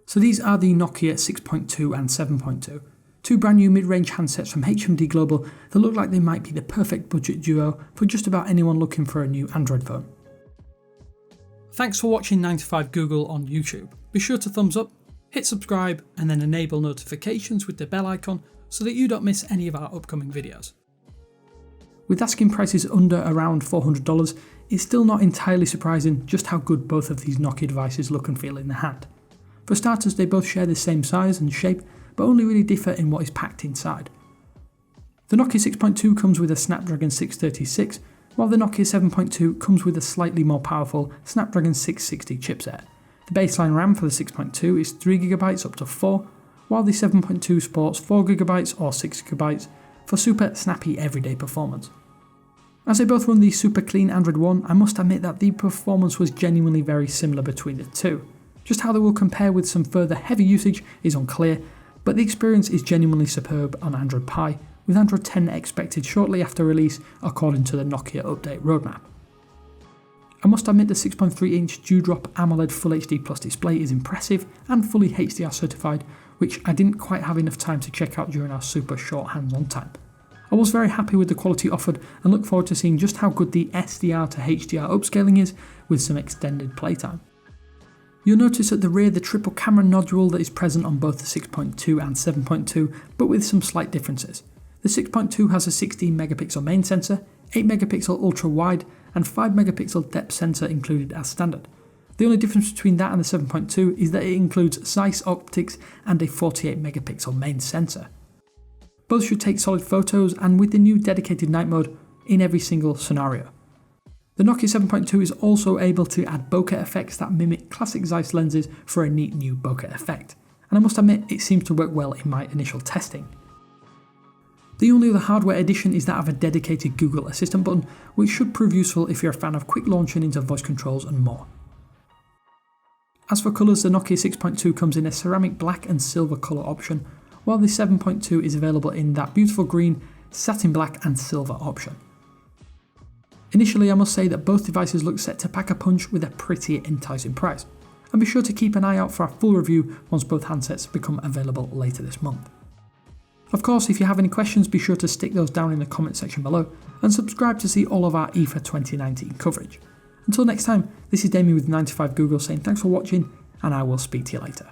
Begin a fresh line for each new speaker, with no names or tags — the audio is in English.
So these are the Nokia 6.2 and 7.2, two brand new mid-range handsets from HMD Global that look like they might be the perfect budget duo for just about anyone looking for a new Android phone. Thanks for watching 9to5 Google on YouTube. Be sure to thumbs up, hit subscribe, and then enable notifications with the bell icon so that you don't miss any of our upcoming videos. With asking prices under around $400, it's still not entirely surprising just how good both of these Nokia devices look and feel in the hand. For starters, they both share the same size and shape, but only really differ in what is packed inside. The Nokia 6.2 comes with a Snapdragon 636, while the Nokia 7.2 comes with a slightly more powerful Snapdragon 660 chipset. The baseline RAM for the 6.2 is 3GB up to 4, while the 7.2 sports 4GB or 6GB for super snappy everyday performance. As they both run the super clean Android One, I must admit that the performance was genuinely very similar between the two. Just how they will compare with some further heavy usage is unclear, but the experience is genuinely superb on Android Pie, with Android 10 expected shortly after release according to the Nokia update roadmap. I must admit the 6.3-inch Dewdrop AMOLED Full HD Plus display is impressive and fully HDR certified, which I didn't quite have enough time to check out during our super short hands-on time. I was very happy with the quality offered and look forward to seeing just how good the SDR to HDR upscaling is with some extended playtime. You'll notice at the rear the triple camera nodule that is present on both the 6.2 and 7.2, but with some slight differences. The 6.2 has a 16MP main sensor, 8MP ultra wide, and 5MP depth sensor included as standard. The only difference between that and the 7.2 is that it includes Zeiss optics and a 48MP main sensor. Both should take solid photos, and with the new dedicated night mode in every single scenario. The Nokia 7.2 is also able to add bokeh effects that mimic classic Zeiss lenses for a neat new bokeh effect, and I must admit it seems to work well in my initial testing. The only other hardware addition is that of a dedicated Google Assistant button, which should prove useful if you're a fan of quick launching into voice controls and more. As for colours, the Nokia 6.2 comes in a ceramic black and silver colour option, while the 7.2 is available in that beautiful green, satin black and silver option. Initially, I must say that both devices look set to pack a punch with a pretty enticing price, and be sure to keep an eye out for our full review once both handsets become available later this month. Of course, if you have any questions, be sure to stick those down in the comment section below, and subscribe to see all of our IFA 2019 coverage. Until next time, this is Damien with 9to5 Google saying thanks for watching, and I will speak to you later.